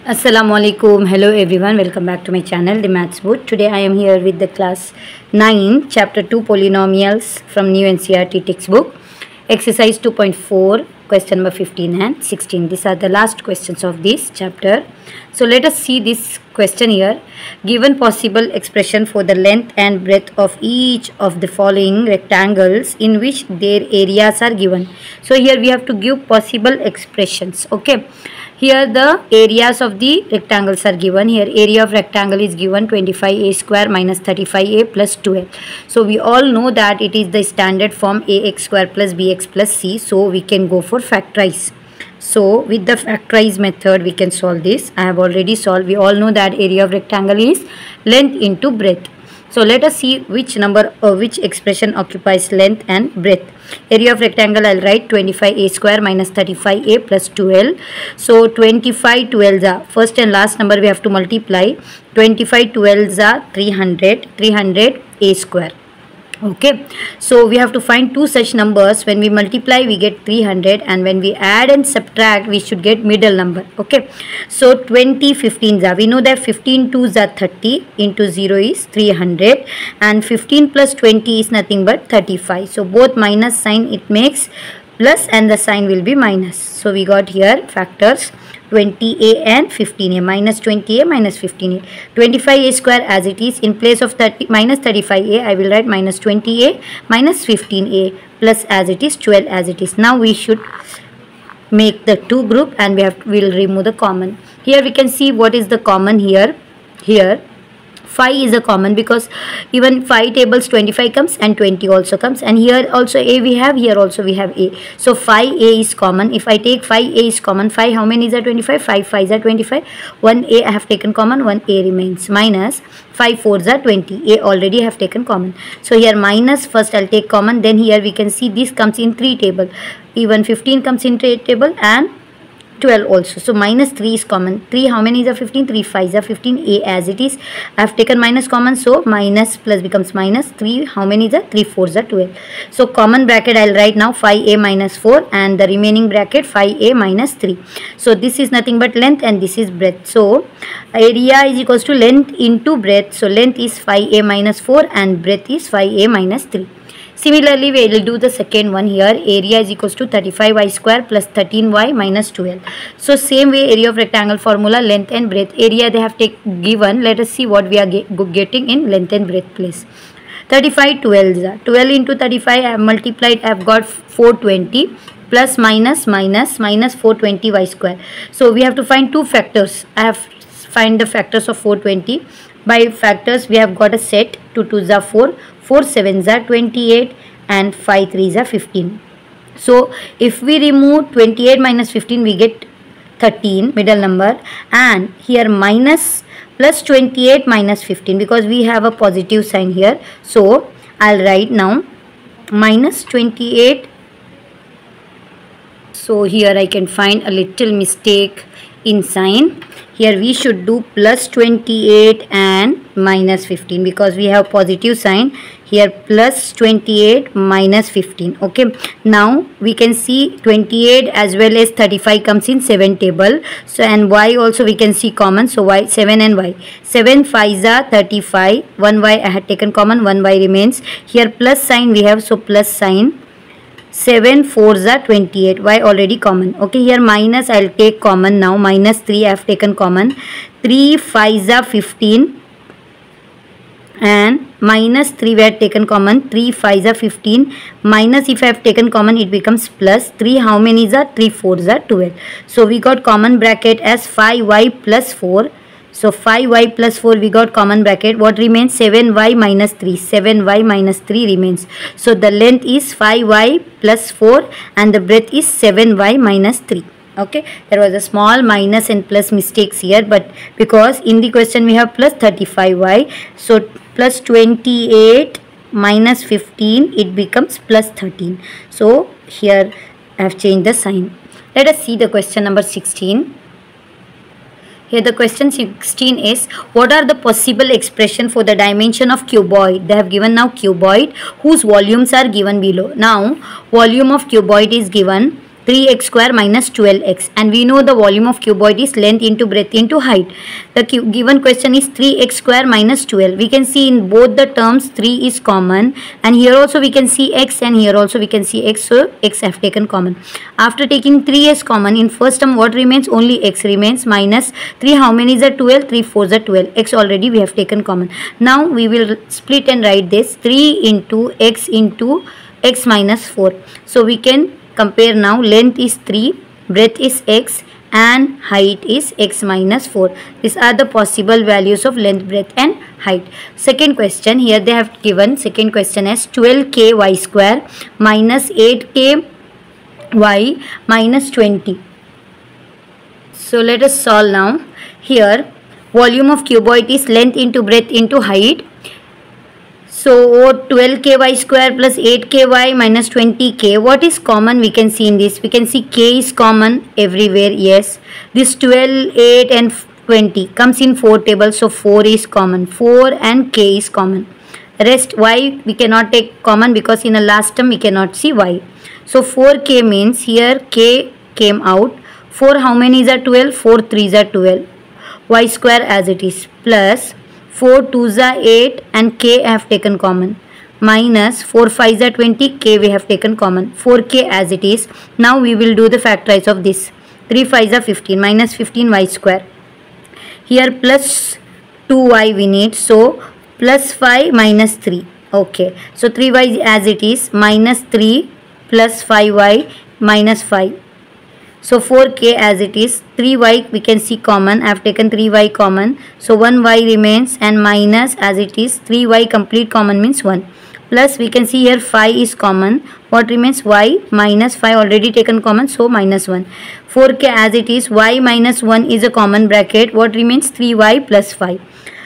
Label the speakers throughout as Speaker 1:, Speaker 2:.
Speaker 1: Assalamualaikum. Hello everyone. Welcome back to my channel, The Maths Boot. Today I am here with the class 9, chapter 2 polynomials from new NCERT textbook. Exercise 2.4, question number 15 and 16. These are the last questions of this chapter. So let us see this question here. Given possible expression for the length and breadth of each of the following rectangles in which their areas are given. So here we have to give possible expressions. Okay. Here the areas of the rectangles are given. Here area of rectangle is given 25a square minus 35a plus 12. So we all know that it is the standard form ax square plus bx plus c. So we can go for factorize. So with the factorize method we can solve this. I have already solved. We all know that area of rectangle is length into breadth. So let us see which number or which expression occupies length and breadth. Area of rectangle, I'll write 25a square minus 35a plus 12. So 25 12s are first and last number we have to multiply. 25 12s are 300 a square. Okay, so we have to find two such numbers. When we multiply we get 300, and when we add and subtract we should get middle number. Okay, so 20 15s are, we know that 15 2s are 30 into 0 is 300, and 15 plus 20 is nothing but 35. So both minus sign it makes plus, and the sign will be minus. So we got here factors 20a and 15a, minus 20a minus 15a. 25a square as it is, in place of minus 35a I will write minus 20a minus 15a plus as it is 12 as it is. Now we should make the two group, and we'll remove the common. Here we can see what is the common here. 5 is a common, because even 5 tables 25 comes and 20 also comes, and here also a we have, here also we have a. So 5a is common. If I take 5a is common, 5 how many is a 25? 5 5s are 25. 1a I have taken common, 1a remains, minus 5 4s are 20. A already have taken common. So here minus, first I'll take common, then here we can see this comes in 3 table. Even 15 comes in 3 table and 12 also. So minus 3 is common. 3 how many is a 15? 3 5s are 15. A as it is. I have taken minus common, so minus plus becomes minus. 3 how many is a 3 4s are 12. So common bracket I'll write now 5a minus 4, and the remaining bracket 5a minus 3. So this is nothing but length and this is breadth. So area is equals to length into breadth. So length is 5a minus 4 and breadth is 5a minus 3. Similarly, we will do the second one here. Area is equals to 35y square plus 13y minus 12. So same way, area of rectangle formula, length and breadth. Area they have given. Let us see what we are getting in length and breadth place. 35 12s. 12 into 35 I have multiplied. I have got 420 plus minus 420y square. So we have to find two factors. I have find the factors of 420. By factors we have got a set. 2 2s are 4. 4 7s are 28 and 5 3s are 15. So if we remove 28 minus 15 we get 13 middle number, and here minus plus 28 minus 15, because we have a positive sign here. So I'll write now minus 28. So here I can find a little mistake in sign. Here we should do plus 28 and minus 15, because we have positive sign. Here plus 28 minus 15. Okay, now we can see 28 as well as 35 comes in 7 table. So and y also we can see common. So y 7 and y. 7 5s are 35. 1y I had taken common, 1y remains. Here plus sign we have, so plus sign. 7 4s are 28. Y already common. Okay, here minus I'll take common now. Minus 3 I have taken common. 3 5s are 15. And minus 3 we have taken common. 3 5s are 15. Minus if I have taken common it becomes plus. 3 how many is are 3 4s are 12. So we got common bracket as 5y plus 4. So 5y plus 4 we got common bracket. What remains? 7y minus 3. 7y minus 3 remains. So the length is 5y plus 4 and the breadth is 7y minus 3. Okay, there was a small minus and plus mistakes here, but because in the question we have plus 35y, so plus 28 minus 15 it becomes plus 13. So here I have changed the sign. Let us see the question number 16. Here the question 16 is, what are the possible expression for the dimension of cuboid? They have given now cuboid whose volumes are given below. Now volume of cuboid is given 3x square minus 12x, and we know the volume of cuboid is length into breadth into height. The given question is 3x square minus 12. We can see in both the terms 3 is common, and here also we can see x and here also we can see x, so x have taken common. After taking 3 as common, in first term what remains? Only x remains. Minus 3, how many is that? 12. 3 4s are 12. X already we have taken common. Now we will split and write this 3 into x minus 4. So we can compare now. Length is 3, breadth is x, and height is x minus 4. These are the possible values of length, breadth and height. Second question, here they have given second question as 12k y square minus 8k y minus 20. So let us solve now. Here volume of cuboid is length into breadth into height. So 12ky square plus 8ky minus 20k. What is common we can see in this? We can see k is common everywhere. Yes. This 12, 8 and 20 comes in 4 tables. So 4 is common. 4 and k is common. Rest y we cannot take common because in the last term we cannot see y. So 4k means here k came out. 4 how many is 12? 4 3s are 12. Y square as it is plus 4 2s are 8 and k have taken common, minus 4 5s are 20, k we have taken common, 4k as it is. Now we will do the factorize of this. 3 5s are 15, minus 15y square. Here plus 2y we need, so plus 5 minus 3. Okay, so 3y as it is, minus 3 plus 5y minus 5. So 4k as it is, 3y we can see common. I have taken 3y common. So 1y remains and minus as it is, 3y complete common means 1. Plus we can see here 5 is common. What remains? Y minus 5 already taken common, so minus 1. 4k as it is, y minus 1 is a common bracket. What remains? 3y plus 5.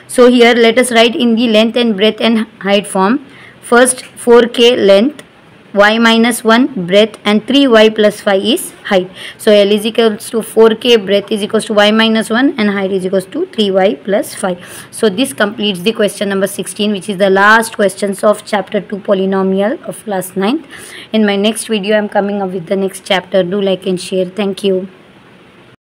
Speaker 1: So here let us write in the length and breadth and height form. First 4k length, y minus 1 breadth, and 3y plus 5 is height. So L is equals to 4k, breadth is equals to y minus 1 and height is equals to 3y plus 5. So this completes the question number 16, which is the last questions of chapter 2 polynomial of class 9th. In my next video I am coming up with the next chapter. Do like and share. Thank you.